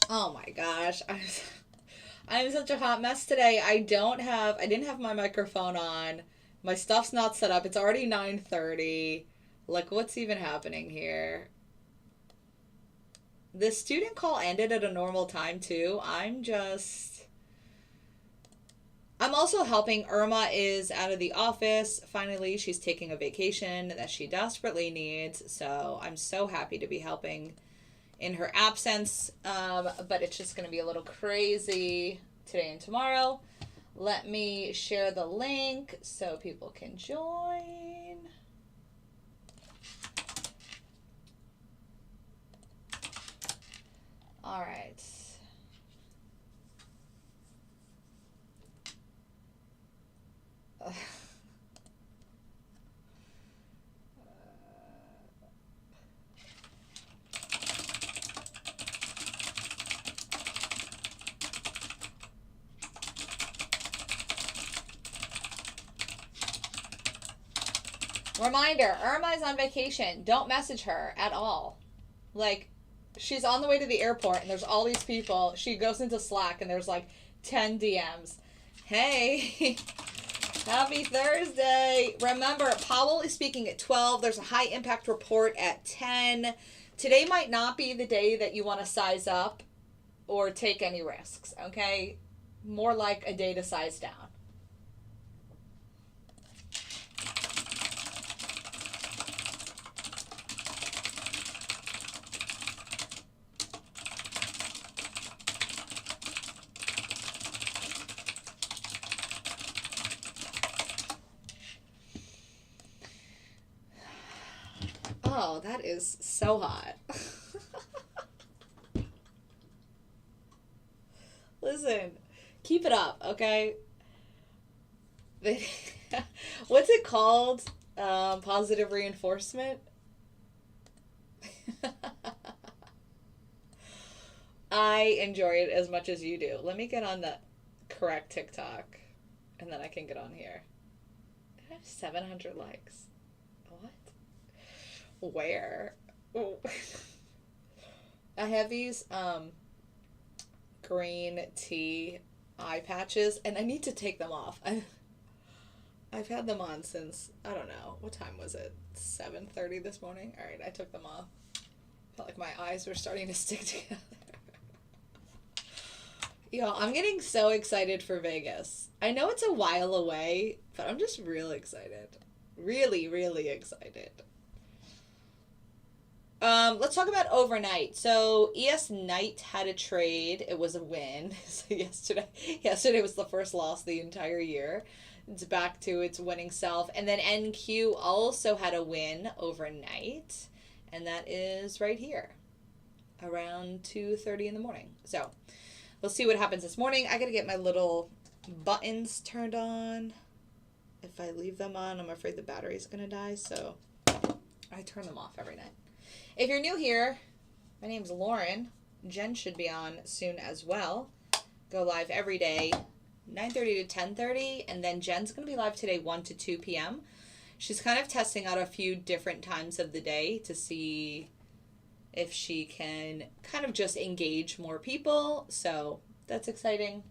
Oh my gosh. I'm such a hot mess today. I didn't have my microphone on. My stuff's not set up. It's already 9:30. Like, what's even happening here? The student call ended at a normal time too. I'm also helping. Irma is out of the office. Finally, she's taking a vacation that she desperately needs. So I'm so happy to be helping in her absence. But it's just going to be a little crazy today and tomorrow. Let me share the link so people can join. All right. Reminder, Irma's on vacation. Don't message her at all. Like, she's on the way to the airport and there's all these people. She goes into Slack and there's like 10 DMs. Hey, happy Thursday. Remember, Powell is speaking at 12. There's a high impact report at 10. Today might not be the day that you want to size up or take any risks, okay? More like a day to size down. Oh, that is so hot. Listen, keep it up, okay? What's it called? Positive reinforcement? I enjoy it as much as you do. Let me get on the correct TikTok and then I can get on here. I have 700 likes. What? Where? Oh. I have these green tea eye patches and I need to take them off. I've had them on since, I don't know, what time was it? 7:30 this morning? All right, I took them off. Felt like my eyes were starting to stick together. Yo, I'm getting so excited for Vegas. I know it's a while away, but I'm just real excited. Really, really excited. Let's talk about overnight. So ES Knight had a trade. It was a win. So yesterday was the first loss the entire year. It's back to its winning self. And then NQ also had a win overnight, and that is right here, around 2:30 in the morning. So we'll see what happens this morning. I gotta get my little buttons turned on. If I leave them on, I'm afraid the battery's gonna die. So I turn them off every night. If you're new here, my name's Lauren. Jen should be on soon as well. Go live every day, 9:30 to 10:30, and then Jen's going to be live today 1 to 2 p.m. She's kind of testing out a few different times of the day to see if she can kind of just engage more people. So that's exciting.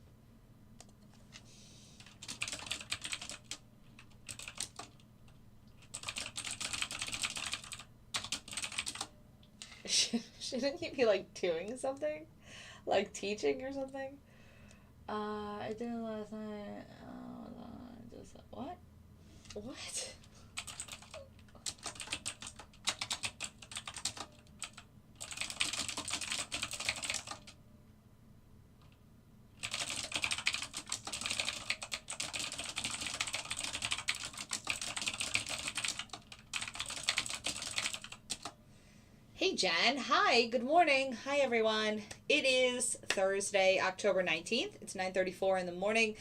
Shouldn't you be like doing something? Like teaching or something? I did it last night. Just what? What? Hey Jen, hi, good morning. Hi everyone. It is Thursday, October 19th. It's 9:34 in the morning.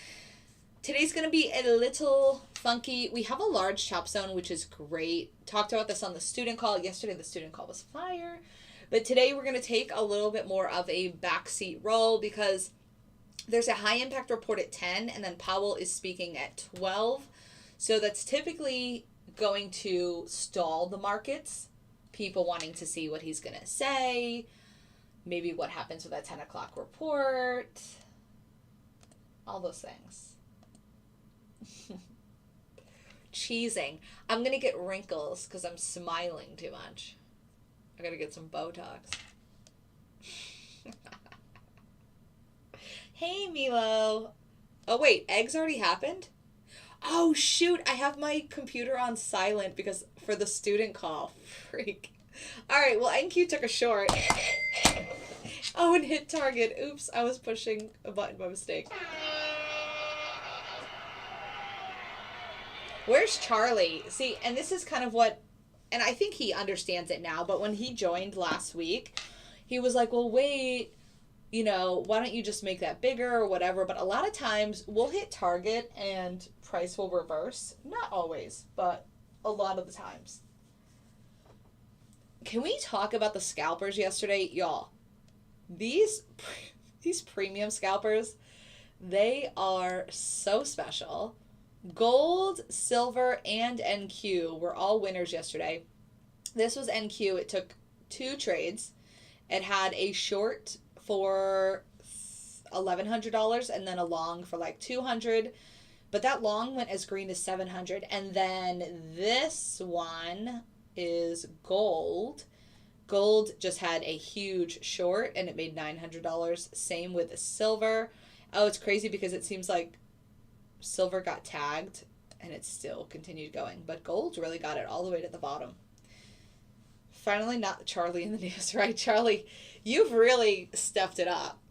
Today's going to be a little funky. We have a large chop zone, which is great. Talked about this on the student call. Yesterday the student call was fire. But today we're going to take a little bit more of a backseat role because there's a high impact report at 10 and then Powell is speaking at 12. So that's typically going to stall the markets. People wanting to see what he's going to say. maybe what happens with that 10 o'clock report, all those things. Cheesing. I'm going to get wrinkles because I'm smiling too much. I got to get some Botox. Hey, Milo. Oh, wait. Eggs already happened? Oh, shoot. I have my computer on silent because for the student call. Freak. All right. Well, NQ took a short. Oh, and hit target. Oops. I was pushing a button by mistake. Where's Charlie? See, and this is kind of what, and I think he understands it now, but when he joined last week, he was like, well, wait, why don't you just make that bigger or whatever? But a lot of times we'll hit target and price will reverse. Not always, but a lot of the times. Can we talk about the scalpers yesterday? Y'all, these premium scalpers, they are so special. Gold, silver, and NQ were all winners yesterday. This was NQ. It took 2 trades. It had a short for $1,100 and then a long for like $200. But that long went as green as $700. And then this one is gold. Gold just had a huge short and it made $900. Same with the silver. Oh, it's crazy because it seems like silver got tagged and it still continued going, but gold really got it all the way to the bottom. Finally, not Charlie in the news, right? Charlie, you've really stepped it up.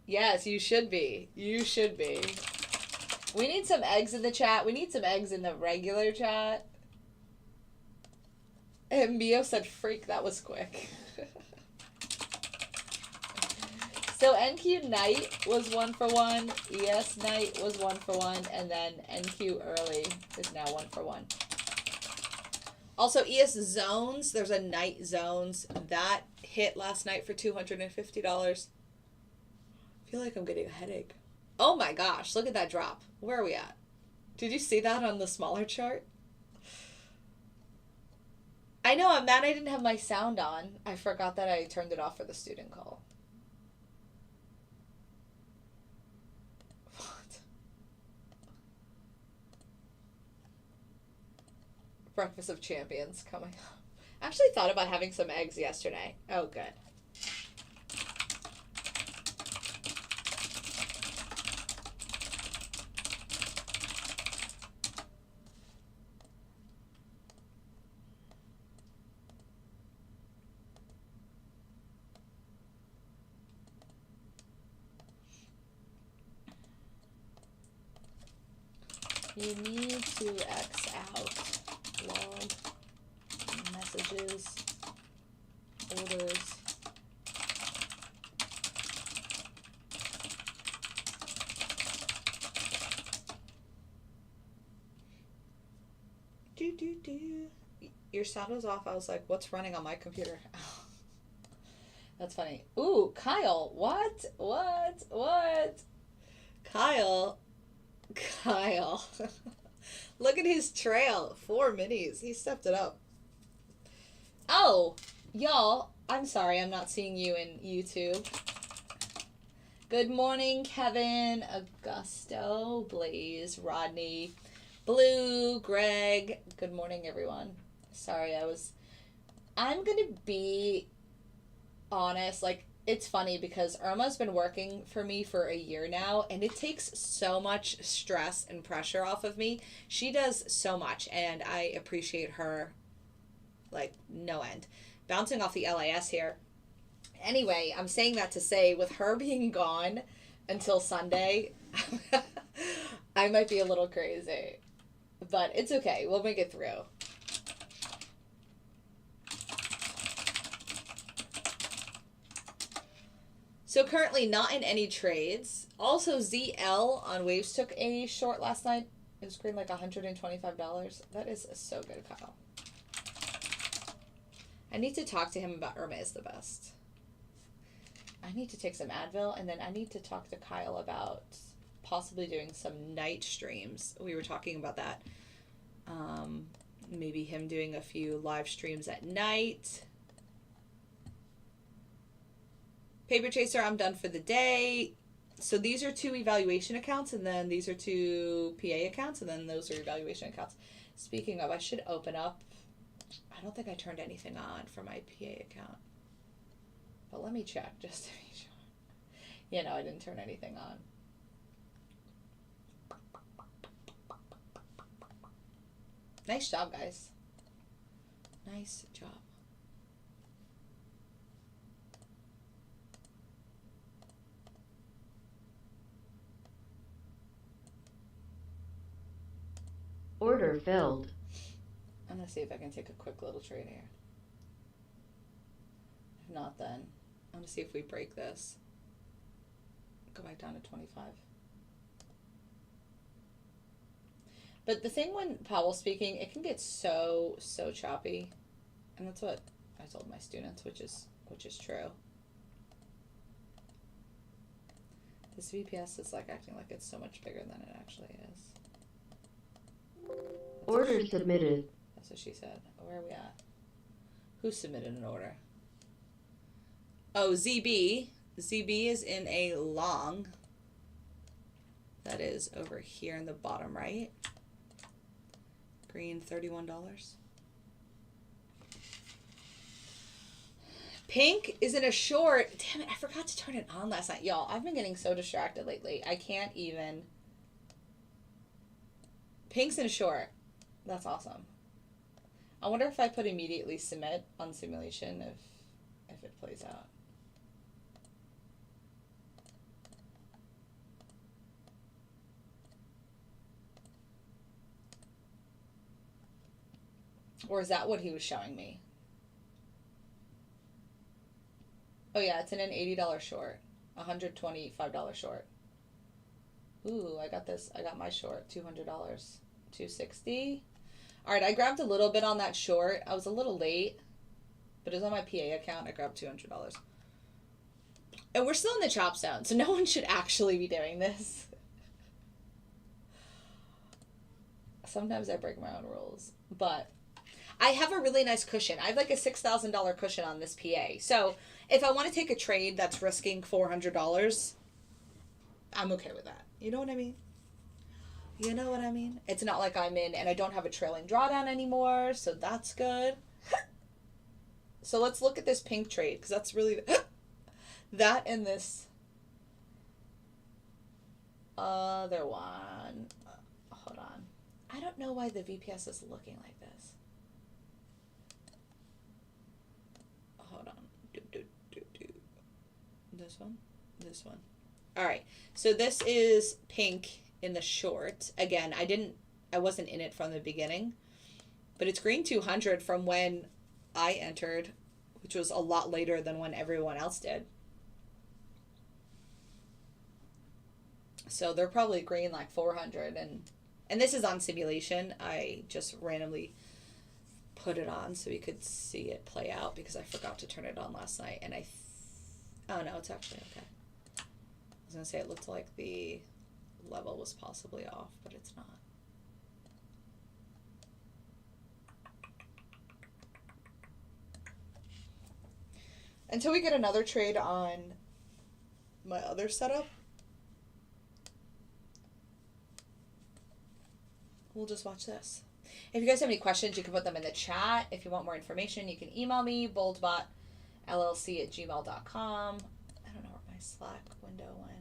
Yes, you should be. You should be. We need some eggs in the chat. We need some eggs in the regular chat. And Mio said, freak, that was quick. So NQ night was 1 for 1, ES night was 1 for 1, and then NQ early is now 1 for 1. Also ES zones, there's a night zones that hit last night for $250. I feel like I'm getting a headache. Oh my gosh, look at that drop. Where are we at? Did you see that on the smaller chart? I know, I'm mad I didn't have my sound on. I forgot that I turned it off for the student call. Breakfast of Champions coming up. I actually thought about having some eggs yesterday. Oh, good. You need to X out log messages, orders. Your sound was off. I was like, what's running on my computer? That's funny. Ooh, Kyle. What? Kyle. Look at his trail. 4 minis. He stepped it up. Oh, y'all. I'm sorry I'm not seeing you in YouTube. Good morning, Kevin, Augusto, Blaze, Rodney, Blue, Greg. Good morning, everyone. Sorry, I'm going to be honest. Like, it's funny because Irma's been working for me for a year now, and it takes so much stress and pressure off of me. She does so much, and I appreciate her like no end. Bouncing off the LIS here. Anyway, I'm saying that to say with her being gone until Sunday, I might be a little crazy. But it's okay. We'll make it through. So currently not in any trades. Also, ZL on Waves took a short last night. It was green like $125. That is so good, Kyle. I need to talk to him about Irma is the best. I need to take some Advil, and then I need to talk to Kyle about possibly doing some night streams. We were talking about that. Maybe him doing a few live streams at night. Paper Chaser, I'm done for the day. So these are 2 evaluation accounts, and then these are 2 PA accounts, and then those are evaluation accounts. Speaking of, I should open up. I don't think I turned anything on for my PA account. But let me check just to be sure. Yeah, no, I didn't turn anything on. Nice job, guys. Nice job. Order filled. I'm going to see if I can take a quick little trade here. If not, then I'm going to see if we break this. Go back down to 25. But the thing when Powell's speaking, it can get so choppy. And that's what I told my students, which is true. This VPS is like acting like it's so much bigger than it actually is. Order submitted. That's what she said. Where are we at? Who submitted an order? Oh, ZB. ZB is in a long. That is over here in the bottom right. Green, $31. Pink is in a short. Damn it, I forgot to turn it on last night. Y'all, I've been getting so distracted lately. I can't even. Pink's in a short. That's awesome. I wonder if I put immediately submit on simulation if it plays out. Or is that what he was showing me? Oh yeah, it's in an $80 short. $125 short. Ooh, I got this. I got my short. $200. $260. All right, I grabbed a little bit on that short. I was a little late, but it was on my PA account. I grabbed $200. And we're still in the chop zone, so no one should actually be doing this. Sometimes I break my own rules, but I have a really nice cushion. I have like a $6,000 cushion on this PA. So if I want to take a trade that's risking $400, I'm okay with that. You know what I mean? You know what I mean? It's not like I'm in and I don't have a trailing drawdown anymore, so that's good. So let's look at this pink trade, because that's really that and this other one. Hold on. I don't know why the VPS is looking like this. Hold on. This one? This one. All right. So this is pink in the short. Again, I wasn't in it from the beginning, but it's green 200 from when I entered, which was a lot later than when everyone else did. So they're probably green like 400, and this is on simulation. I just randomly put it on so we could see it play out because I forgot to turn it on last night, and oh no, it's actually okay. I was gonna say it looked like the level was possibly off, but it's not. Until we get another trade on my other setup, we'll just watch this. If you guys have any questions, you can put them in the chat. If you want more information, you can email me, boldbotllc@gmail.com. I don't know where my Slack window went.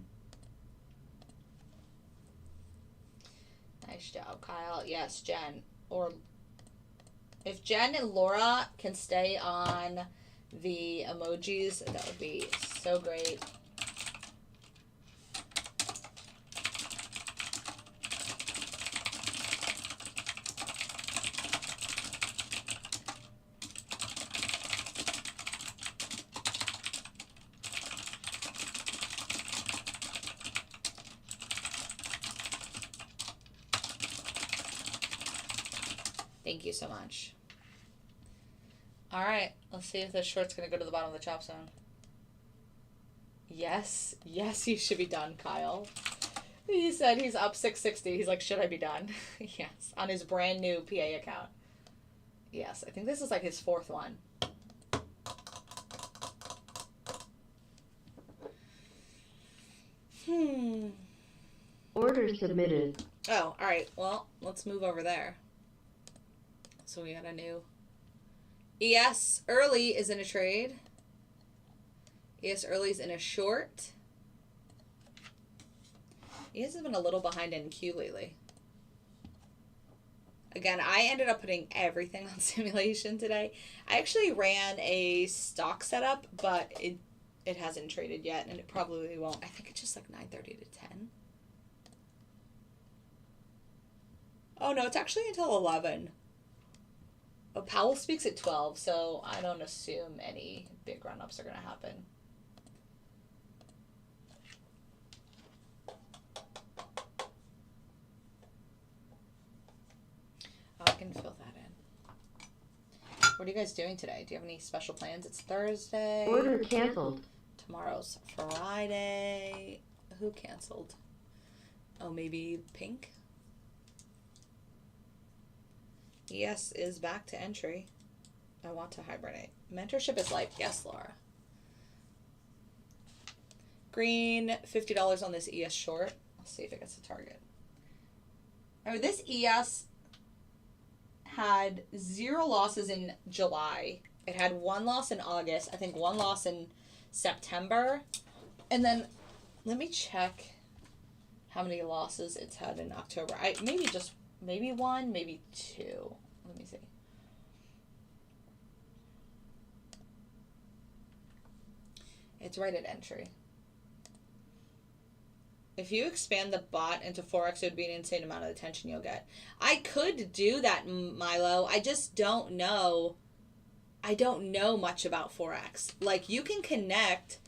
Nice job, Kyle. Yes, Jen. Or if Jen and Laura can stay on the emojis, that would be so great. Thank you so much. All right, let's see if this short's going to go to the bottom of the chop zone. Yes, yes, you should be done, Kyle. He said he's up 660. He's like, should I be done? Yes, on his brand new PA account. Yes, I think this is like his 4th one. Order submitted. Oh, all right. Well, let's move over there. So we got a new ES early is in a trade. ES early is in a short. ES has been a little behind in Q lately. Again, I ended up putting everything on simulation today. I actually ran a stock setup, but it hasn't traded yet, and it probably won't. I think it's just like 9:30 to 10. Oh, no, it's actually until 11. Oh, Powell speaks at 12, so I don't assume any big run-ups are going to happen. Oh, I can fill that in. What are you guys doing today? Do you have any special plans? It's Thursday. Order canceled. Tomorrow's Friday. Who canceled? Oh, maybe Pink? ES is back to entry. I want to hibernate. Mentorship is life. Yes, Laura. Green, $50 on this ES short. Let's see if it gets a target. Oh, this ES had 0 losses in July. It had 1 loss in August. I think 1 loss in September. And then let me check how many losses it's had in October. Maybe 1, maybe 2. Let me see. It's right at entry. If you expand the bot into forex, it would be an insane amount of attention you'll get. I could do that, Milo. I just don't know. I don't know much about forex. Like, you can connect.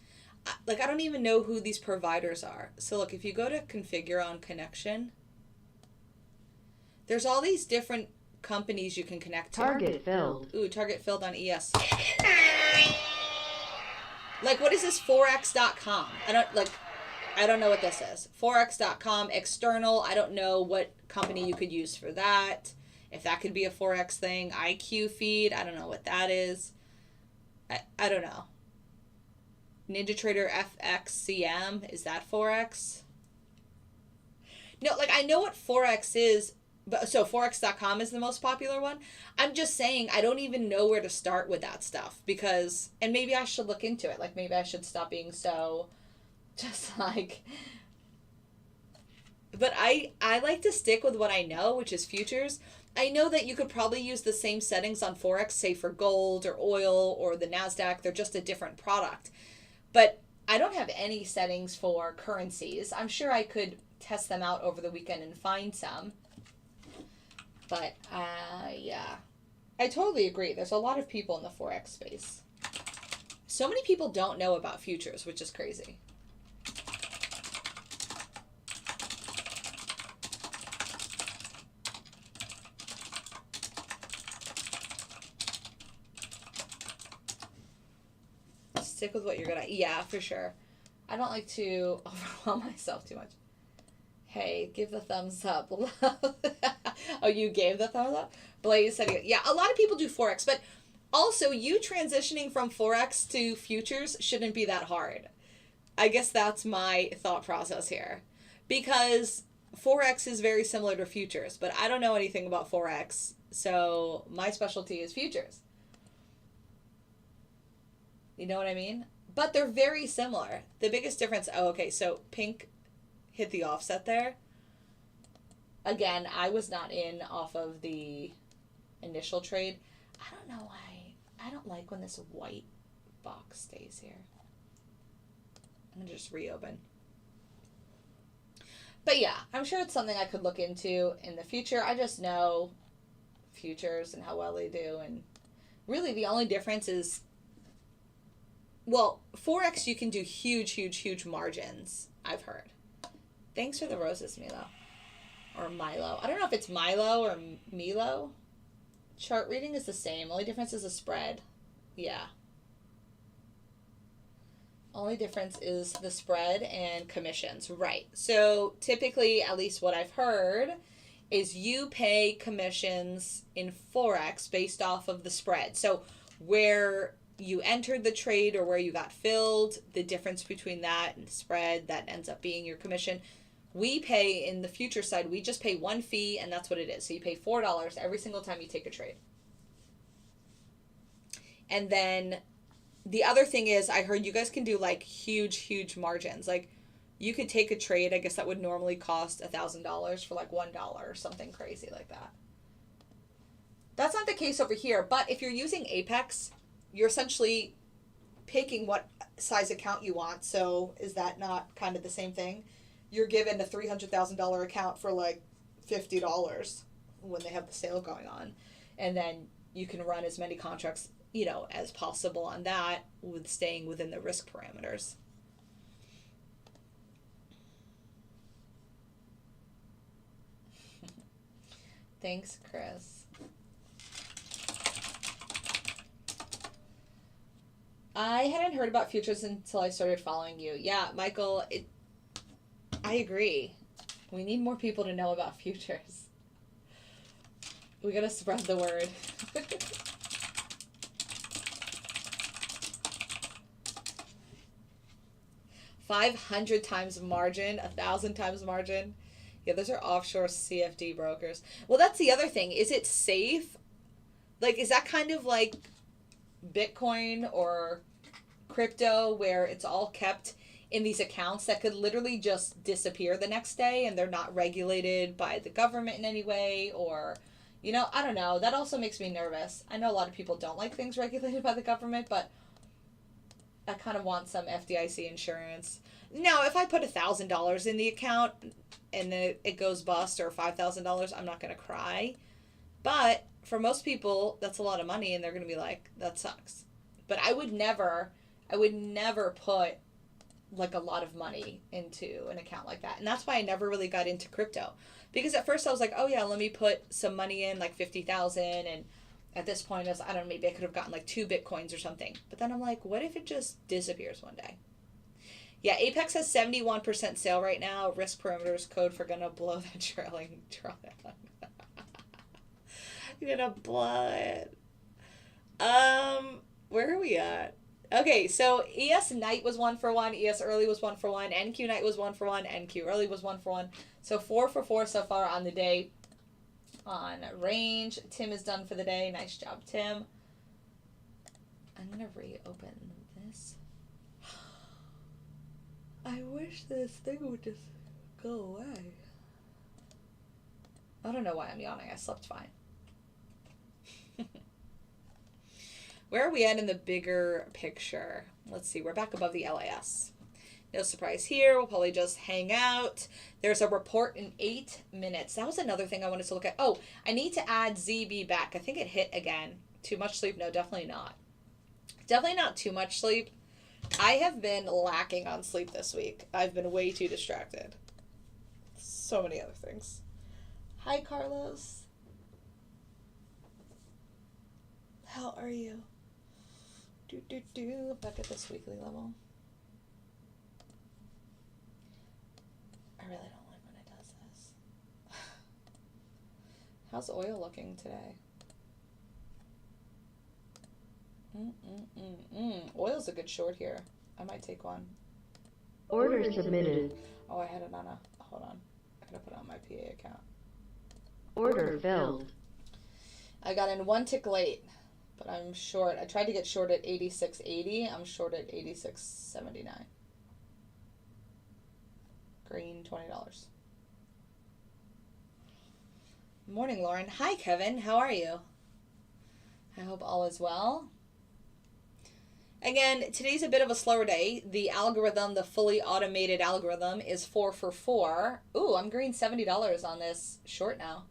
Like, I don't even know who these providers are. So, look, if you go to configure on connection, there's all these different companies you can connect to. Target filled. Ooh, target filled on ES. Like, what is this forex.com? I don't know what this is. Forex.com, external. I don't know what company you could use for that. If that could be a Forex thing. IQ feed. I don't know what that is. I don't know. NinjaTrader FXCM. Is that Forex? No, like, I know what Forex is. But so Forex.com is the most popular one. I'm just saying I don't even know where to start with that stuff. Because, and maybe I should look into it. Like, maybe I should stop being so... just like, but I like to stick with what I know, which is futures. I know that you could probably use the same settings on Forex, say for gold or oil or the NASDAQ. They're just a different product. But I don't have any settings for currencies. I'm sure I could test them out over the weekend and find some. But, yeah. I totally agree. There's a lot of people in the Forex space. So many people don't know about futures, which is crazy. Stick with what you're good at. Yeah, for sure. I don't like to overwhelm myself too much. Hey, give the thumbs up. Oh, you gave the thumbs up? Blaze said, yeah, a lot of people do Forex, but also you transitioning from Forex to futures shouldn't be that hard. I guess that's my thought process here. Because Forex is very similar to futures, but I don't know anything about Forex, so my specialty is futures. You know what I mean? But they're very similar. The biggest difference... Oh, okay, so Pink hit the offset there. Again, I was not in off of the initial trade. I don't know why. I don't like when this white box stays here. I'm going to just reopen. But yeah, I'm sure it's something I could look into in the future. I just know futures and how well they do. And really the only difference is... Well, Forex, you can do huge, huge, huge margins, I've heard. Thanks for the roses, Milo. Or Milo. I don't know if it's Milo or Milo. Chart reading is the same. Only difference is the spread. Yeah. Only difference is the spread and commissions. Right. So typically, at least what I've heard, is you pay commissions in Forex based off of the spread. So where you entered the trade or where you got filled, the difference between that and the spread, that ends up being your commission. We pay in the future side, we just pay one fee, and that's what it is. So you pay $4 every single time you take a trade. And then the other thing is, I heard you guys can do like huge margins. Like you could take a trade, I guess that would normally cost $1,000 for like $1 or something crazy like that. That's not the case over here, but if you're using Apex, you're essentially picking what size account you want. So is that not kind of the same thing? You're given a $300,000 account for like $50 when they have the sale going on. And then you can run as many contracts, you know, as possible on that with staying within the risk parameters. Thanks, Chris. I hadn't heard about futures until I started following you. Yeah, Michael, I agree. We need more people to know about futures. We gotta spread the word. 500 times margin, 1,000 times margin. Yeah, those are offshore CFD brokers. Well, that's the other thing. Is it safe? Like, is that kind of like Bitcoin or crypto where it's all kept in these accounts that could literally just disappear the next day and they're not regulated by the government in any way? Or, you know, I don't know. That also makes me nervous. I know a lot of people don't like things regulated by the government, but I kind of want some FDIC insurance. Now, if I put $1,000 in the account and then it goes bust, or $5,000, I'm not going to cry. But for most people, that's a lot of money, and they're going to be like, that sucks. But I would never put like a lot of money into an account like that. And that's why I never really got into crypto. Because at first I was like, oh yeah, let me put some money in, like 50,000, and at this point, I don't know, maybe I could have gotten like 2 Bitcoins or something. But then I'm like, what if it just disappears one day? Yeah, Apex has 71% sale right now. Risk parameters code for gonna blow the trailing tron. You're gonna blow it. Where are we at? Okay, so ES Night was 1 for 1, ES Early was 1 for 1, NQ Night was 1 for 1, NQ Early was 1 for 1. So 4 for 4 so far on the day. On range, Tim is done for the day. Nice job, Tim. I'm gonna reopen this. I wish this thing would just go away. I don't know why I'm yawning. I slept fine. Where are we at in the bigger picture? Let's see. We're back above the LAS. No surprise here. We'll probably just hang out. There's a report in 8 minutes. That was another thing I wanted to look at. Oh, I need to add ZB back. I think it hit again. Too much sleep? No, definitely not. Definitely not too much sleep. I have been lacking on sleep this week. I've been way too distracted. So many other things. Hi, Carlos. How are you? Back at this weekly level. I really don't like when it does this. How's oil looking today? Oil's a good short here. I might take one. Order submitted. Oh, I had it on a... Hold on. I gotta put it on my PA account. Order filled. I got in 1 tick late, but I'm short. I tried to get short at 86.80. I'm short at 86.79. Green, $20. Morning, Lauren. Hi, Kevin. How are you? I hope all is well. Again, today's a bit of a slower day. The algorithm, the fully automated algorithm, is 4 for 4. Ooh, I'm green $70 on this short now.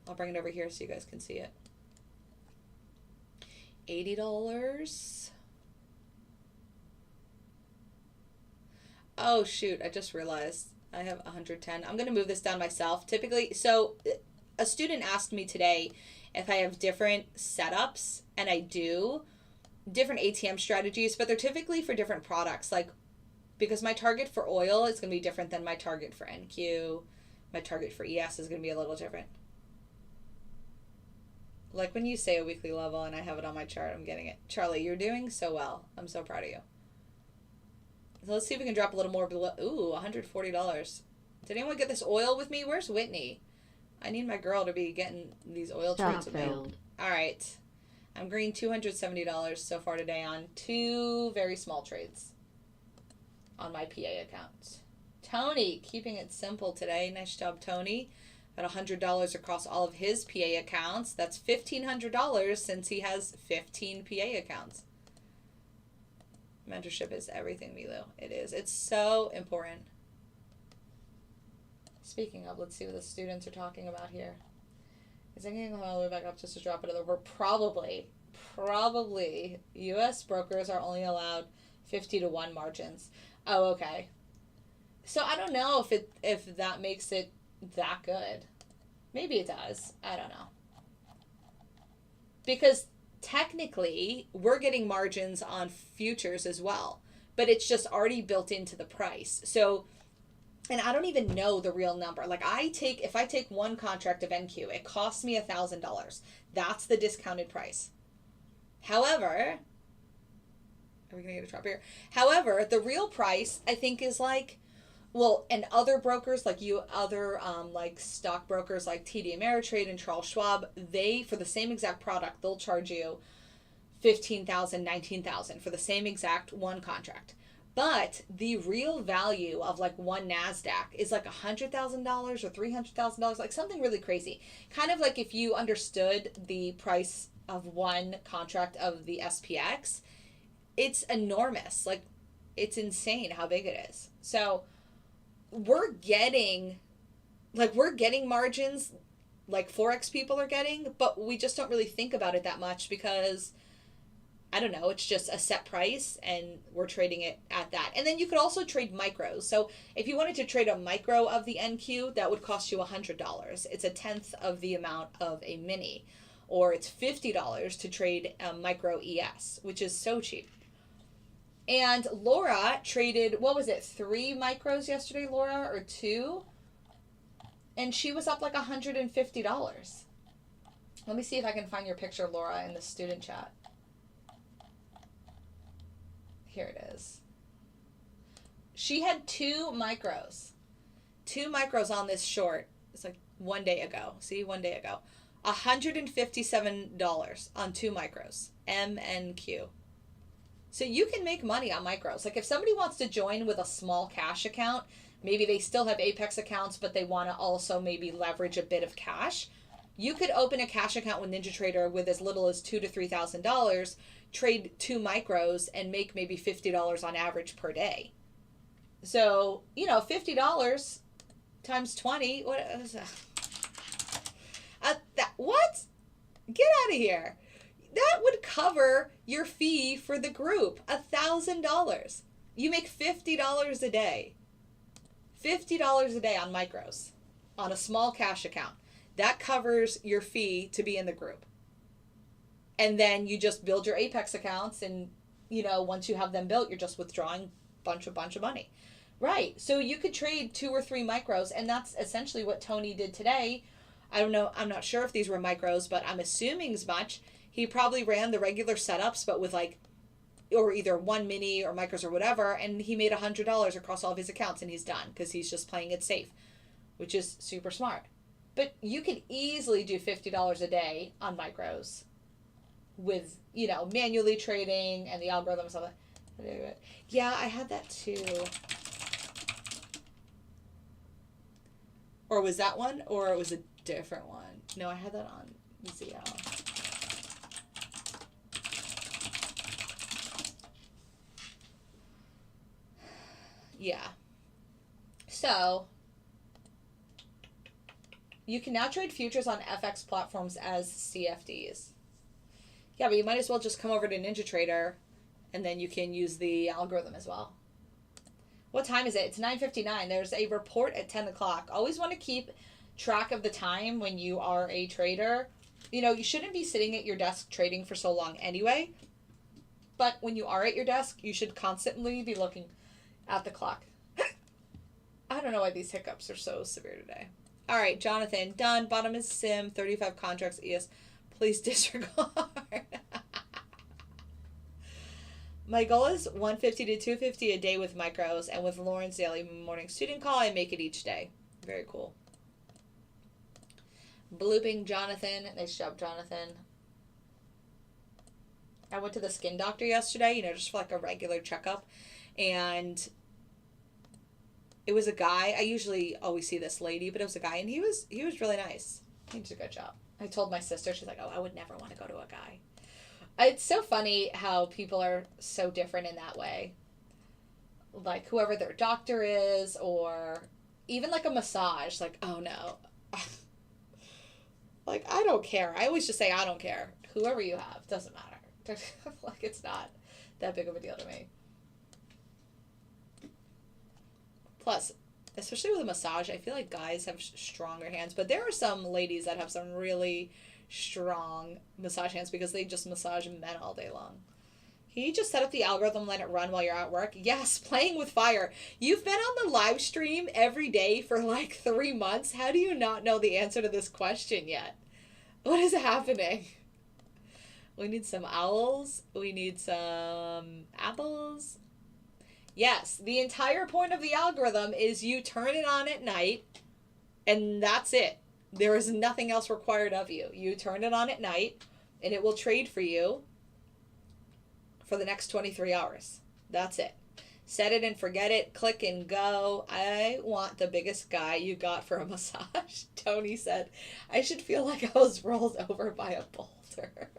I'll bring it over here so you guys can see it. $80. Oh, shoot. I just realized I have 110. I'm going to move this down myself. Typically, so a student asked me today if I have different setups, and I do. Different ATM strategies, but they're typically for different products. Like, because my target for oil is going to be different than my target for NQ. My target for ES is going to be a little different. Like when you say a weekly level and I have it on my chart, I'm getting it. Charlie, you're doing so well. I'm so proud of you. So let's see if we can drop a little more below. Ooh, $140. Did anyone get this oil with me? Where's Whitney? I need my girl to be getting these oil treats with me. All right. I'm green $270 so far today on 2 very small trades on my PA account. Tony, keeping it simple today. Nice job, Tony. Got $100 across all of his PA accounts. That's $1,500 since he has 15 PA accounts. Mentorship is everything, Milu. It is. It's so important. Speaking of, let's see what the students are talking about here. Is anything all the way back up just to drop another word? Probably. U.S. brokers are only allowed 50-to-1 margins. Oh, okay. So I don't know if that makes it that good. Maybe it does. I don't know. Because technically, we're getting margins on futures as well, but it's just already built into the price. So, and I don't even know the real number. Like if I take one contract of NQ, it costs me $1,000. That's the discounted price. However, are we gonna get a drop here? However, the real price I think is like, well, and other brokers like like stockbrokers like TD Ameritrade and Charles Schwab, they, for the same exact product, they'll charge you $15,000, $19,000 for the same exact one contract. But the real value of like one NASDAQ is like $100,000 or $300,000, like something really crazy. Kind of like if you understood the price of one contract of the SPX, it's enormous. Like, it's insane how big it is. So we're getting margins like forex people are getting, but we just don't really think about it that much because, I don't know, it's just a set price and we're trading it at that. And then you could also trade micros. So if you wanted to trade a micro of the NQ, that would cost you $100. It's 1/10 of the amount of a mini. Or it's $50 to trade a micro ES, which is so cheap. And Laura traded, what was it, 3 micros yesterday, Laura, or 2? And she was up like $150. Let me see if I can find your picture, Laura, in the student chat. Here it is. She had 2 micros. 2 micros on this short. It's like 1 day ago. See, 1 day ago. $157 on 2 micros. MNQ. So you can make money on micros. Like if somebody wants to join with a small cash account, maybe they still have Apex accounts, but they want to also maybe leverage a bit of cash. You could open a cash account with NinjaTrader with as little as $2,000 to $3,000, trade 2 micros, and make maybe $50 on average per day. So, $50 times 20, what is that? What? Get out of here. That would cover your fee for the group, $1,000. You make $50 a day. $50 a day on micros on a small cash account. That covers your fee to be in the group. And then you just build your Apex accounts and, once you have them built, you're just withdrawing bunch of money. Right. So you could trade 2 or 3 micros, and that's essentially what Tony did today. I don't know. I'm not sure if these were micros, but I'm assuming as much. He probably ran the regular setups, but with or either 1 mini or micros or whatever, and he made $100 across all of his accounts, and he's done because he's just playing it safe, which is super smart. But you could easily do $50 a day on micros with, manually trading and the algorithms of it. Yeah, I had that too. Or was that one, or it was a different one? No, I had that on ZL. Yeah. So, you can now trade futures on FX platforms as CFDs. Yeah, but you might as well just come over to NinjaTrader, and then you can use the algorithm as well. What time is it? It's 9:59. There's a report at 10 o'clock. Always want to keep track of the time when you are a trader. You shouldn't be sitting at your desk trading for so long anyway. But when you are at your desk, you should constantly be looking at the clock. I don't know why these hiccups are so severe today. All right, Jonathan, done. Bottom is sim, 35 contracts, ES. Please disregard. My goal is 150 to 250 a day with micros, and with Lauren's daily morning student call, I make it each day. Very cool. Blooping Jonathan. Nice job, Jonathan. I went to the skin doctor yesterday, just for like a regular checkup, and it was a guy. I usually always see this lady, but it was a guy, and he was really nice. He did a good job. I told my sister, she's like, oh, I would never want to go to a guy. It's so funny how people are so different in that way. Like, whoever their doctor is, or even like a massage, like, oh no. Like, I don't care. I always just say, I don't care. Whoever you have, doesn't matter. Like, it's not that big of a deal to me. Plus, especially with a massage, I feel like guys have stronger hands, but there are some ladies that have some really strong massage hands because they just massage men all day long. Can you just set up the algorithm, let it run while you're at work? Yes, playing with fire. You've been on the live stream every day for like 3 months. How do you not know the answer to this question yet? What is happening? We need some owls. We need some apples. Yes, the entire point of the algorithm is you turn it on at night, and that's it. There is nothing else required of you. You turn it on at night, and it will trade for you for the next 23 hours. That's it. Set it and forget it. Click and go. I want the biggest guy you got for a massage. Tony said, I should feel like I was rolled over by a boulder.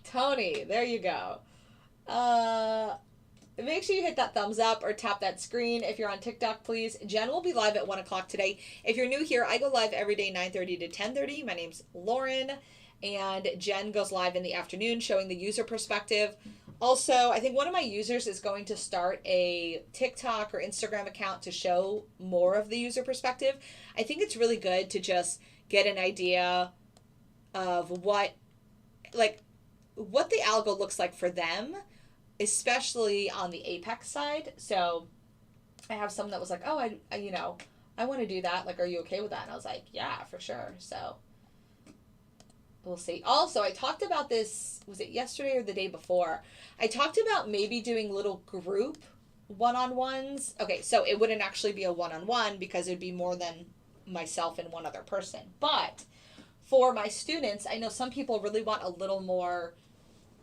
Tony, there you go. Make sure you hit that thumbs up or tap that screen. If you're on TikTok, please. Jen will be live at 1 o'clock today. If you're new here, I go live every day, 9:30 to 10:30. My name's Lauren, and Jen goes live in the afternoon showing the user perspective. Also, I think one of my users is going to start a TikTok or Instagram account to show more of the user perspective. I think it's really good to just get an idea of what the algo looks like for them, especially on the Apex side. So I have someone that was like, oh, I want to do that. Like, are you okay with that? And I was like, yeah, for sure. So we'll see. Also, I talked about this, was it yesterday or the day before? I talked about maybe doing little group one-on-ones. Okay, so it wouldn't actually be a one-on-one because it'd be more than myself and one other person. But for my students, I know some people really want a little more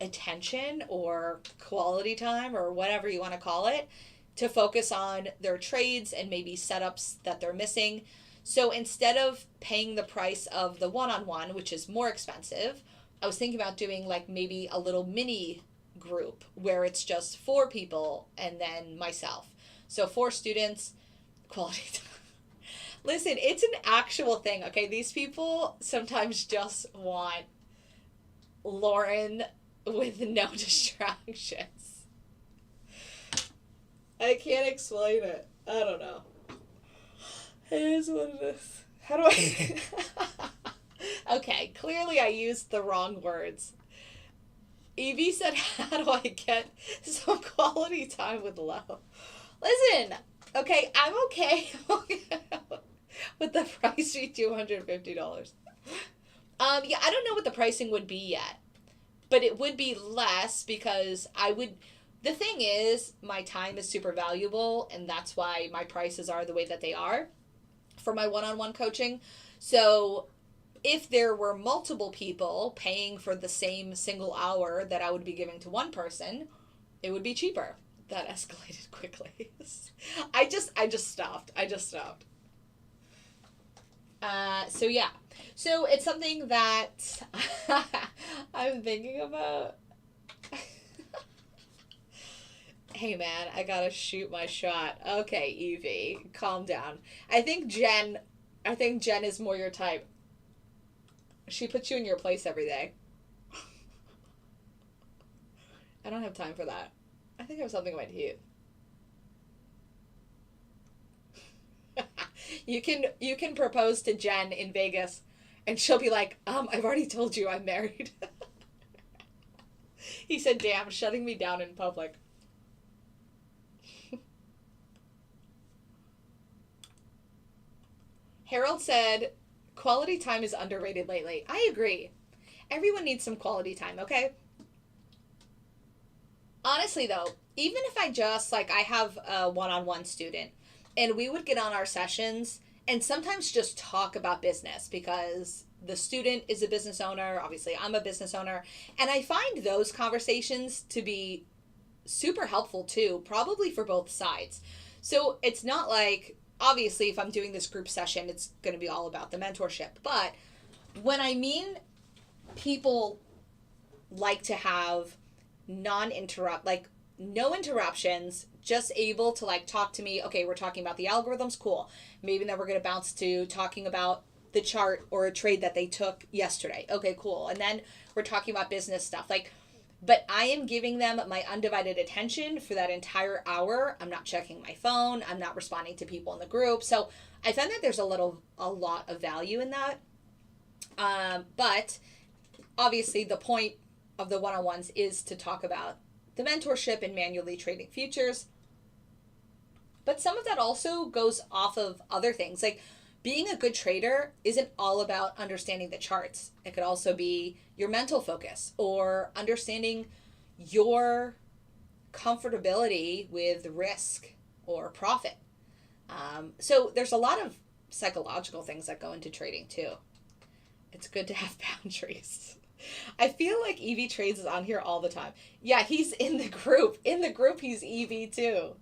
attention or quality time or whatever you want to call it to focus on their trades and maybe setups that they're missing. So instead of paying the price of the one-on-one, which is more expensive, I was thinking about doing like maybe a little mini group where it's just 4 people and then myself. So 4 students, quality time. Listen, it's an actual thing, okay? These people sometimes just want Lauren with no distractions. I can't explain it. I don't know. It is what it is. How do I... Okay, clearly I used the wrong words. Evie said, how do I get some quality time with love? Listen, okay, I'm okay with the price be $250. Yeah, I don't know what the pricing would be yet, but it would be less because the thing is, my time is super valuable, and that's why my prices are the way that they are for my one-on-one coaching. So if there were multiple people paying for the same single hour that I would be giving to one person, it would be cheaper. That escalated quickly. I just stopped. So yeah. So it's something that I'm thinking about. Hey man, I gotta shoot my shot. Okay, Evie, calm down. I think Jen is more your type. She puts you in your place every day. I don't have time for that. I think I have something in my teeth. You can propose to Jen in Vegas, and she'll be like, I've already told you I'm married. He said, damn, shutting me down in public. Harold said, Quality time is underrated lately. I agree. Everyone needs some quality time, okay? Honestly, though, even if I just, like, I have a one on one student, and we would get on our sessions and sometimes just talk about business because the student is a business owner. Obviously, I'm a business owner. And I find those conversations to be super helpful too, probably for both sides. So it's not like, obviously, if I'm doing this group session, it's going to be all about the mentorship. But when I mean people like to have like no interruptions, just able to like talk to me. Okay, we're talking about the algorithms, cool. Maybe then we're going to bounce to talking about the chart or a trade that they took yesterday. Okay, cool. And then we're talking about business stuff. Like, but I am giving them my undivided attention for that entire hour. I'm not checking my phone. I'm not responding to people in the group. So I find that there's a lot of value in that. But obviously the point of the one-on-ones is to talk about the mentorship and manually trading futures. But some of that also goes off of other things. Like being a good trader isn't all about understanding the charts. It could also be your mental focus or understanding your comfortability with risk or profit. So there's a lot of psychological things that go into trading too. It's good to have boundaries. I feel like EV Trades is on here all the time. Yeah, he's in the group. In the group, he's EV too.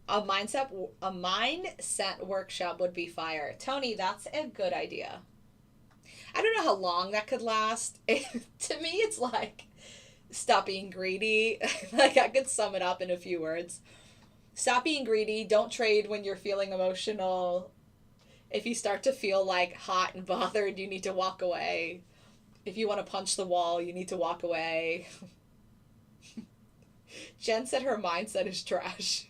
A mindset workshop would be fire. Tony, that's a good idea. I don't know how long that could last. To me, it's like stop being greedy. Like I could sum it up in a few words. Stop being greedy. Don't trade when you're feeling emotional. If you start to feel like hot and bothered, you need to walk away. If you want to punch the wall, you need to walk away. Jen said her mindset is trash.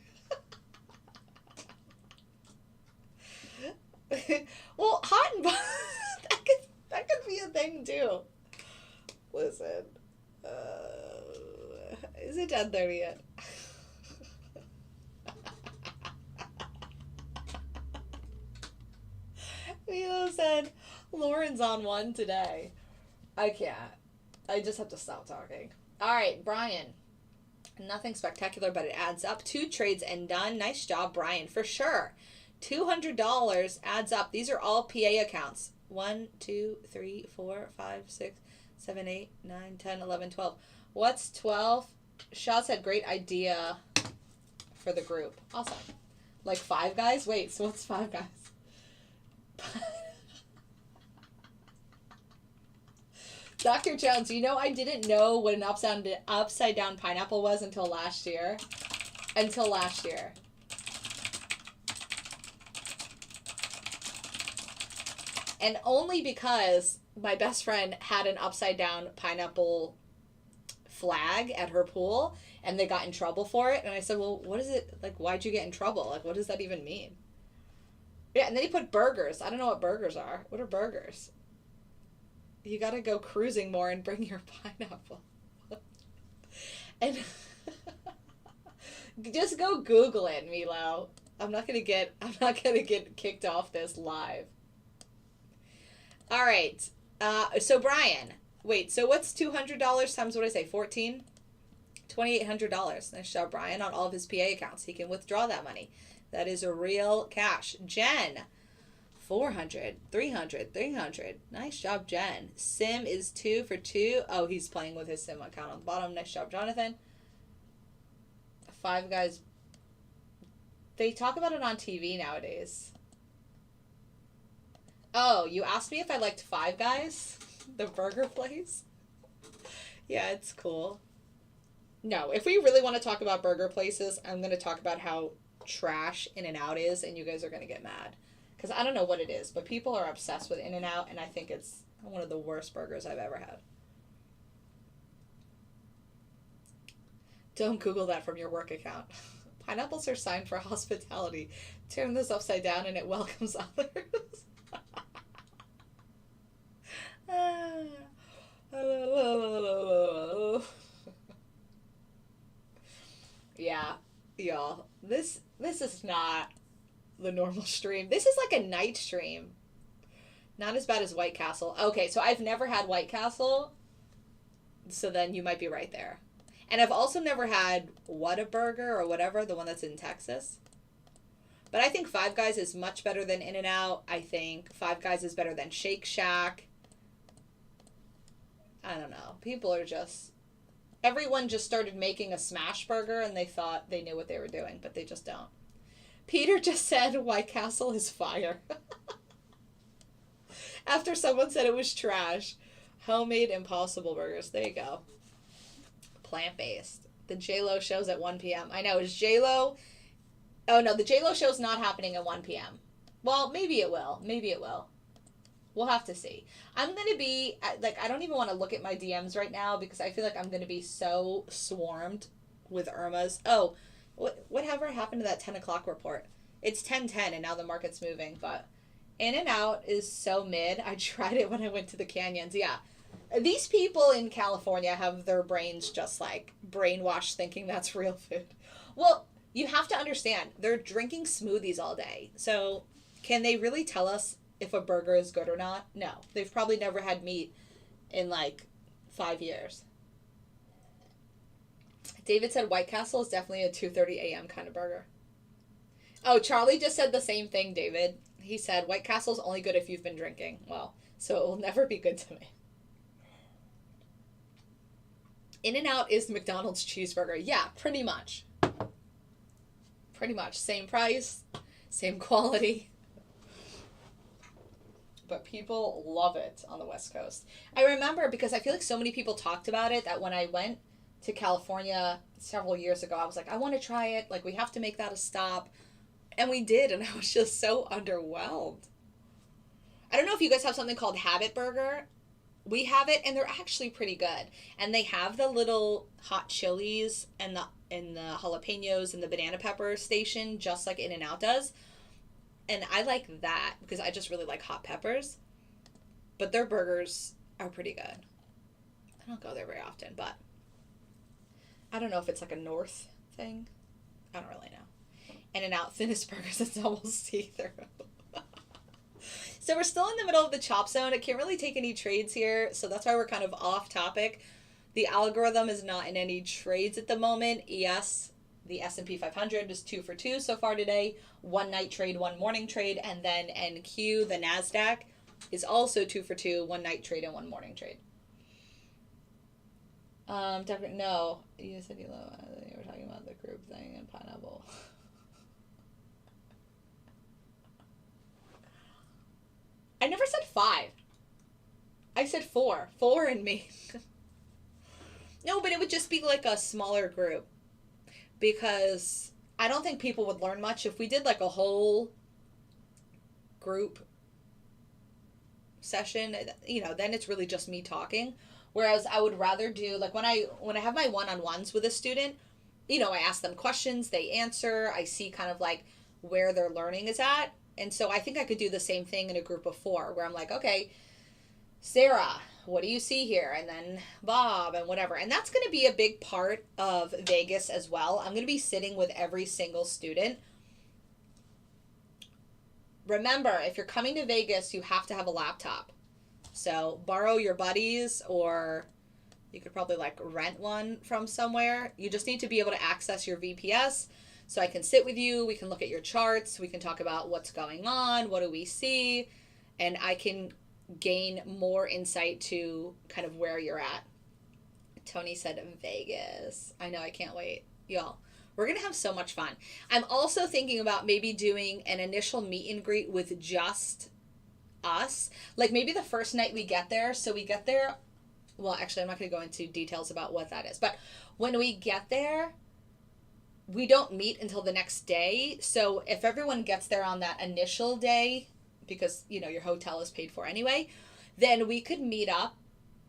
Well, hot and that could be a thing too. Listen, is it 10:30 yet? Milo said Lauren's on one today. I can't. I just have to stop talking. All right, Brian. Nothing spectacular, but it adds up. 2 trades and done. Nice job, Brian, for sure. $200 adds up. These are all PA accounts. 1, 2, 3, 4, 5, 6, 7, 8, 9, 10, 11, 12. What's 12? Shaw said great idea for the group. Awesome. Like 5 guys? Wait, so what's 5 guys? Dr. Jones, you know I didn't know what an upside down pineapple was until last year. And only because my best friend had an upside down pineapple flag at her pool and they got in trouble for it. And I said, well, what is it? Like, why'd you get in trouble? Like, what does that even mean? Yeah, and then he put burgers. I don't know what burgers are. What are burgers? You gotta go cruising more and bring your pineapple. And just go Google it, Milo. I'm not gonna get kicked off this live. All right. So Brian, wait. So what's $200 times what did I say? 14. $2,800. Nice job, Brian, on all of his PA accounts. He can withdraw that money. That is a real cash. Jen. 400, 300, 300. Nice job, Jen. Sim is 2 for 2. Oh, he's playing with his Sim account on the bottom. Nice job, Jonathan. 5 guys. They talk about it on TV nowadays. Oh, you asked me if I liked 5 Guys? The burger place? Yeah, it's cool. No, if we really want to talk about burger places, I'm going to talk about how trash In-N-Out is, and you guys are going to get mad. Because I don't know what it is, but people are obsessed with In-N-Out, and I think it's one of the worst burgers I've ever had. Don't Google that from your work account. Pineapples are signed for hospitality. Turn this upside down and it welcomes others. Yeah, y'all. This is not the normal stream. This is like a night stream. Not as bad as White Castle. Okay, so I've never had White Castle, so then you might be right there. And I've also never had Whataburger or whatever, the one that's in Texas. But I think Five Guys is much better than In-N-Out. I think Five Guys is better than Shake Shack. I don't know. People are just... Everyone just started making a smash burger and they thought they knew what they were doing, but they just don't. Peter just said White Castle is fire. After someone said it was trash. Homemade Impossible Burgers. There you go. Plant-based. The J-Lo show's at 1 p.m. I know. Is J-Lo... Oh, no. The J-Lo show's not happening at 1 p.m. Well, maybe it will. Maybe it will. We'll have to see. I'm going to be... Like, I don't even want to look at my DMs right now because I feel like I'm going to be so swarmed with Irma's. Oh, whatever happened to that 10 o'clock report? It's 10:10 and now the market's moving, but In-N-Out is so mid. I tried it when I went to the canyons. Yeah. These people in California have their brains just like brainwashed thinking that's real food. Well, you have to understand, they're drinking smoothies all day. So can they really tell us if a burger is good or not? No. They've probably never had meat in like 5 years. David said White Castle is definitely a 2:30 a.m. kind of burger. Oh, Charlie just said the same thing, David. He said White Castle's only good if you've been drinking. Well, so it will never be good to me. In-N-Out is McDonald's cheeseburger. Yeah, pretty much. Pretty much. Same price, same quality. But people love it on the West Coast. I remember because I feel like so many people talked about it that when I went to California several years ago, I was like, I want to try it. Like, we have to make that a stop. And we did, and I was just so underwhelmed. I don't know if you guys have something called Habit Burger. We have it, and they're actually pretty good. And they have the little hot chilies and the jalapenos and the banana pepper station, just like In-N-Out does. And I like that because I just really like hot peppers. But their burgers are pretty good. I don't go there very often, but I don't know if it's like a North thing. I don't really know. In-N-Out thinnest burgers, it's almost see-through. So we're still in the middle of the chop zone. I can't really take any trades here, so that's why we're kind of off topic. The algorithm is not in any trades at the moment. ES, the S&P 500 is 2 for 2 so far today. 1 night trade, 1 morning trade, and then NQ, the NASDAQ, is also 2 for 2, 1 night trade and 1 morning trade. Definitely, no, you said you were talking about the group thing and pineapple. I never said 5. I said 4. 4 and me. No, but it would just be like a smaller group. Because I don't think people would learn much if we did like a whole group session. You know, then it's really just me talking. Whereas I would rather do, like when I have my one-on-ones with a student, you know, I ask them questions, they answer, I see kind of like where their learning is at. And so I think I could do the same thing in a group of 4 where I'm like, okay, Sarah, what do you see here? And then Bob and whatever. And that's going to be a big part of Vegas as well. I'm going to be sitting with every single student. Remember, if you're coming to Vegas, you have to have a laptop. So borrow your buddies, or you could probably like rent one from somewhere. You just need to be able to access your VPS. So I can sit with you, we can look at your charts, we can talk about what's going on, what do we see, and I can gain more insight to kind of where you're at. Tony said Vegas. I know, I can't wait. Y'all, we're going to have so much fun. I'm also thinking about maybe doing an initial meet and greet with just us. Like maybe the first night we get there, so we get there, well, actually, I'm not going to go into details about what that is, but when we get there, we don't meet until the next day. So if everyone gets there on that initial day, because, you know, your hotel is paid for anyway, then we could meet up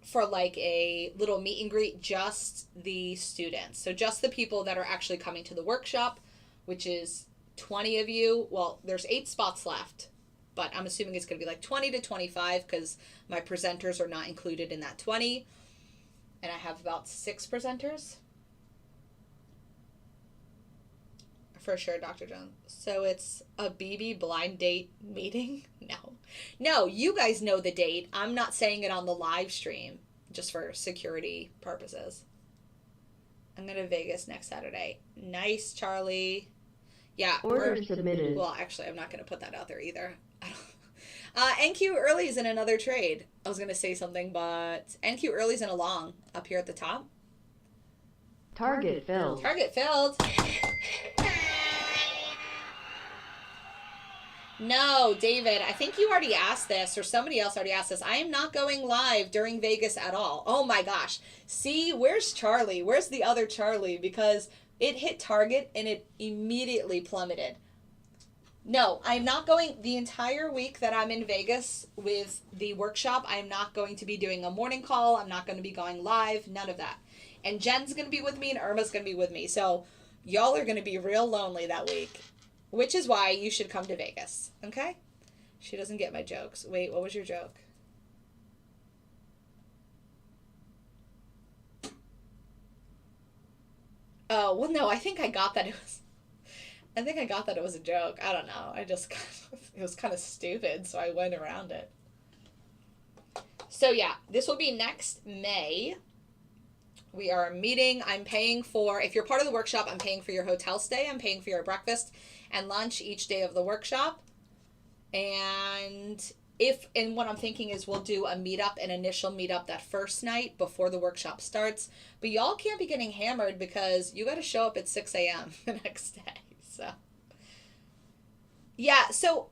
for like a little meet and greet, just the students. So just the people that are actually coming to the workshop, which is 20 of you. Well, there's 8 spots left, but I'm assuming it's going to be like 20 to 25 because my presenters are not included in that 20. And I have about 6 presenters. For sure, Dr. Jones. So it's a BB blind date meeting? No. No, you guys know the date. I'm not saying it on the live stream, just for security purposes. I'm going to Vegas next Saturday. Nice, Charlie. Yeah. Order submitted. Well, actually, I'm not going to put that out there either. NQ early's in another trade. I was going to say something, but NQ early's in a long up here at the top. Target filled. Target filled. No, David, I think you already asked this, or somebody else already asked this. I am not going live during Vegas at all. Oh my gosh. See, where's Charlie? Where's the other Charlie? Because it hit target and it immediately plummeted. No, I'm not going the entire week that I'm in Vegas with the workshop. I'm not going to be doing a morning call. I'm not going to be going live. None of that. And Jen's going to be with me and Irma's going to be with me. So y'all are going to be real lonely that week, which is why you should come to Vegas. Okay? She doesn't get my jokes. Wait, what was your joke? Oh, well, no, I think I got that it was a joke. I don't know. It was kind of stupid, so I went around it. So yeah, this will be next May. We are meeting. I'm paying for, if you're part of the workshop, I'm paying for your hotel stay. I'm paying for your breakfast and lunch each day of the workshop. And what I'm thinking is we'll do a meetup, an initial meetup that first night before the workshop starts. But y'all can't be getting hammered because you got to show up at 6 a.m. the next day. So, yeah, so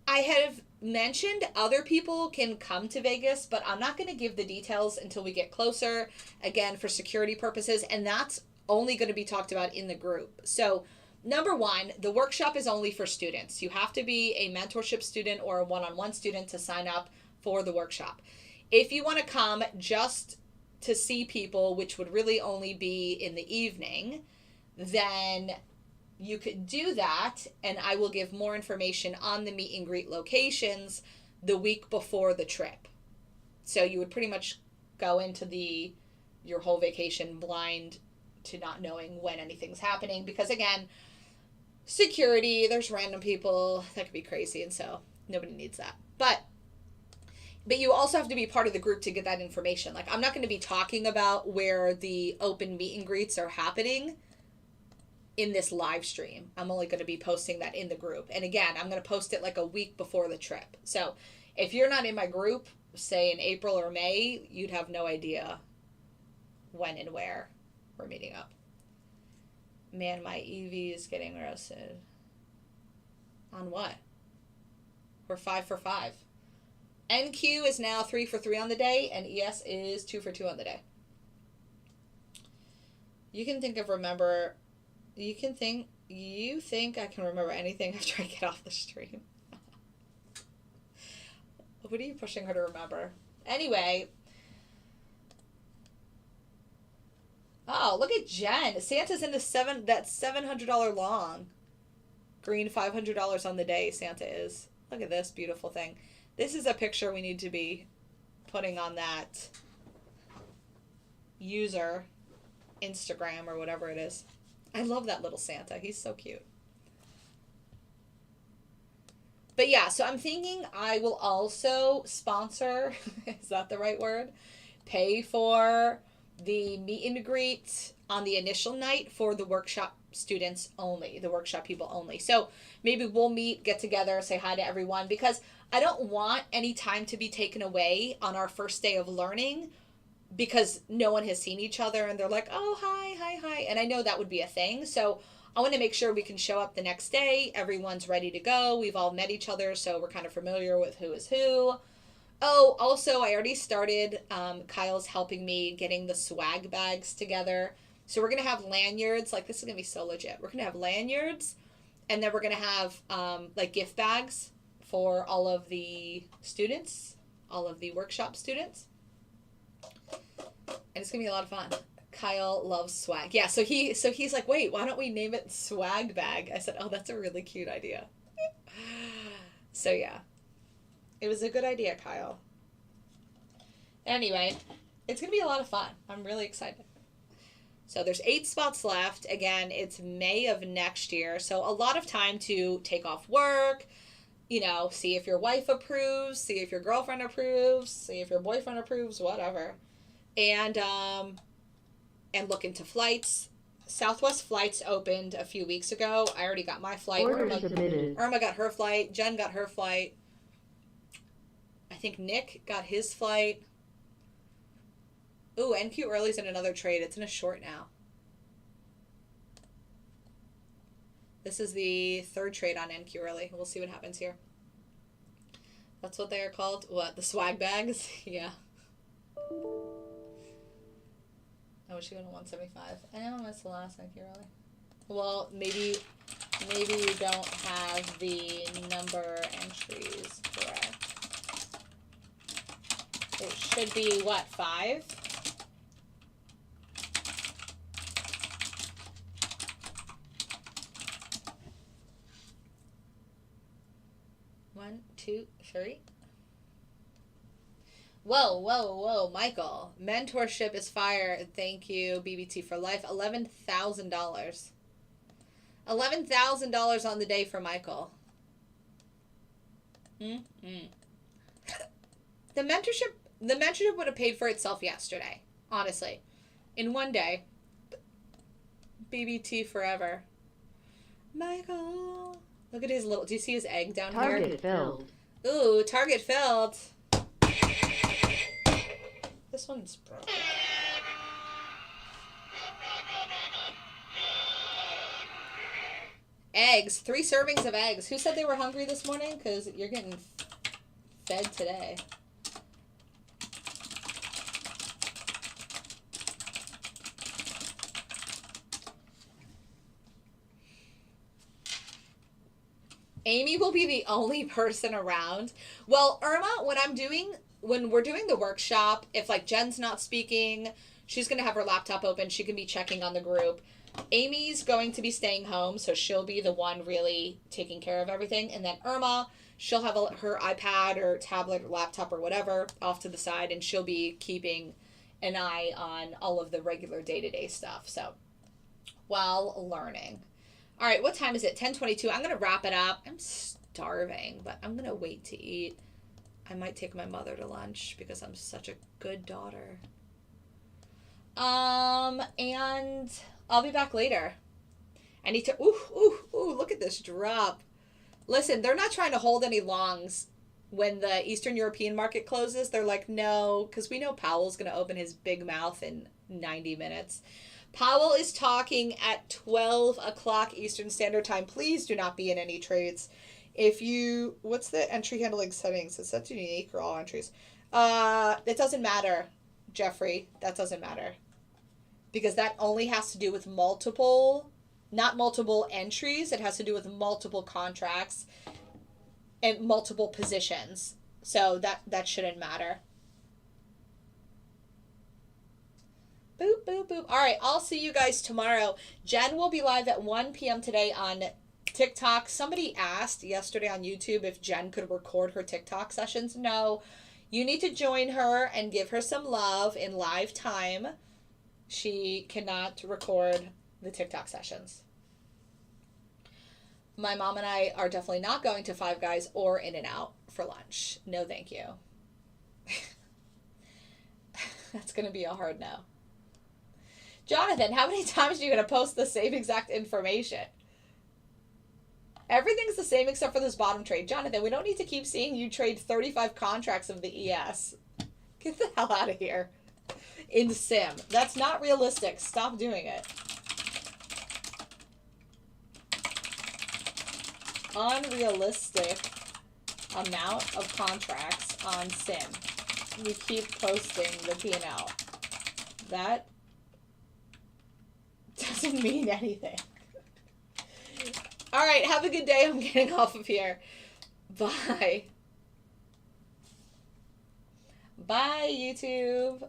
I have mentioned other people can come to Vegas, but I'm not going to give the details until we get closer, again, for security purposes, and that's only going to be talked about in the group. So, number one, the workshop is only for students. You have to be a mentorship student or a one-on-one student to sign up for the workshop. If you want to come just to see people, which would really only be in the evening, then you could do that, and I will give more information on the meet and greet locations the week before the trip. So you would pretty much go into your whole vacation blind to not knowing when anything's happening, because again, security, there's random people, that could be crazy, and so nobody needs that. But you also have to be part of the group to get that information. Like, I'm not going to be talking about where the open meet and greets are happening in this live stream. I'm only going to be posting that in the group. And again, I'm going to post it like a week before the trip. So if you're not in my group, say in April or May, you'd have no idea when and where we're meeting up. Man, my EV is getting roasted. On what? We're 5 for 5. NQ is now 3 for 3 on the day, and ES is 2 for 2 on the day. You think I can remember anything after I get off the stream. What are you pushing her to remember? Anyway. Oh, look at Jen. Santa's in that $700 long. Green $500 on the day, Santa is. Look at this beautiful thing. This is a picture we need to be putting on that user Instagram or whatever it is. I love that little Santa. He's so cute. But yeah, so I'm thinking I will also sponsor, is that the right word? Pay for the meet and greet on the initial night for the workshop students only, the workshop people only. So maybe we'll meet, get together, say hi to everyone, because I don't want any time to be taken away on our first day of learning because no one has seen each other and they're like, oh, hi. And I know that would be a thing. So I want to make sure we can show up the next day. Everyone's ready to go. We've all met each other, so we're kind of familiar with who is who. Oh, also, I already started. Kyle's helping me getting the swag bags together. So we're going to have lanyards. Like, this is going to be so legit. We're going to have lanyards, and then we're going to have, like, gift bags for all of the students, all of the workshop students. And it's going to be a lot of fun. Kyle loves swag. Yeah, so he's like, wait, why don't we name it Swag Bag? I said, oh, that's a really cute idea. So, yeah. It was a good idea, Kyle. Anyway, it's going to be a lot of fun. I'm really excited. So there's 8 spots left. Again, it's May of next year. So a lot of time to take off work, you know, see if your wife approves, see if your girlfriend approves, see if your boyfriend approves, whatever. And look into flights. Southwest flights opened a few weeks ago. I already got my flight. Order submitted. Irma got her flight. Jen got her flight. I think Nick got his flight. Ooh, NQ Early's in another trade. It's in a short now. This is the 3rd trade on NQ Early. We'll see what happens here. That's what they are called. What? The swag bags? Yeah. Oh, she went to 175. I missed the last NQ Early. Well, maybe you don't have the number entries correct. It should be, what, 5? One, two, three. Whoa, Michael. Mentorship is fire. Thank you, BBT for life. $11,000. $11,000 on the day for Michael. The mentorship would have paid for itself yesterday, honestly. In one day. BBT forever. Michael. Look at his little, do you see his egg down here? Target filled. Ooh, target filled. This one's broken. Eggs. 3 servings of eggs. Who said they were hungry this morning? Because you're getting fed today. Amy will be the only person around. Well, Irma, when we're doing the workshop, if like Jen's not speaking, she's going to have her laptop open. She can be checking on the group. Amy's going to be staying home, so she'll be the one really taking care of everything. And then Irma, she'll have her iPad or tablet or laptop or whatever off to the side, and she'll be keeping an eye on all of the regular day-to-day stuff. So, while learning. All right, what time is it? 10:22. I'm going to wrap it up. I'm starving, but I'm going to wait to eat. I might take my mother to lunch because I'm such a good daughter. And I'll be back later. I need to, ooh, look at this drop. Listen, they're not trying to hold any longs when the Eastern European market closes. They're like, no, because we know Powell's going to open his big mouth in 90 minutes. Powell is talking at 12 o'clock Eastern Standard Time. Please do not be in any trades. If you, what's the entry handling settings? Is that unique or all entries? It doesn't matter, Jeffrey. That doesn't matter. Because that only has to do with multiple, not multiple entries. It has to do with multiple contracts and multiple positions. So that shouldn't matter. Boop, boop, boop. All right, I'll see you guys tomorrow. Jen will be live at 1 p.m. today on TikTok. Somebody asked yesterday on YouTube if Jen could record her TikTok sessions. No, you need to join her and give her some love in live time. She cannot record the TikTok sessions. My mom and I are definitely not going to Five Guys or In-N-Out for lunch. No, thank you. That's going to be a hard no. Jonathan, how many times are you going to post the same exact information? Everything's the same except for this bottom trade. Jonathan, we don't need to keep seeing you trade 35 contracts of the ES. Get the hell out of here. In Sim. That's not realistic. Stop doing it. Unrealistic amount of contracts on Sim. You keep posting the P&L. That doesn't mean anything. All right, have a good day. I'm getting off of here. Bye. Bye, YouTube.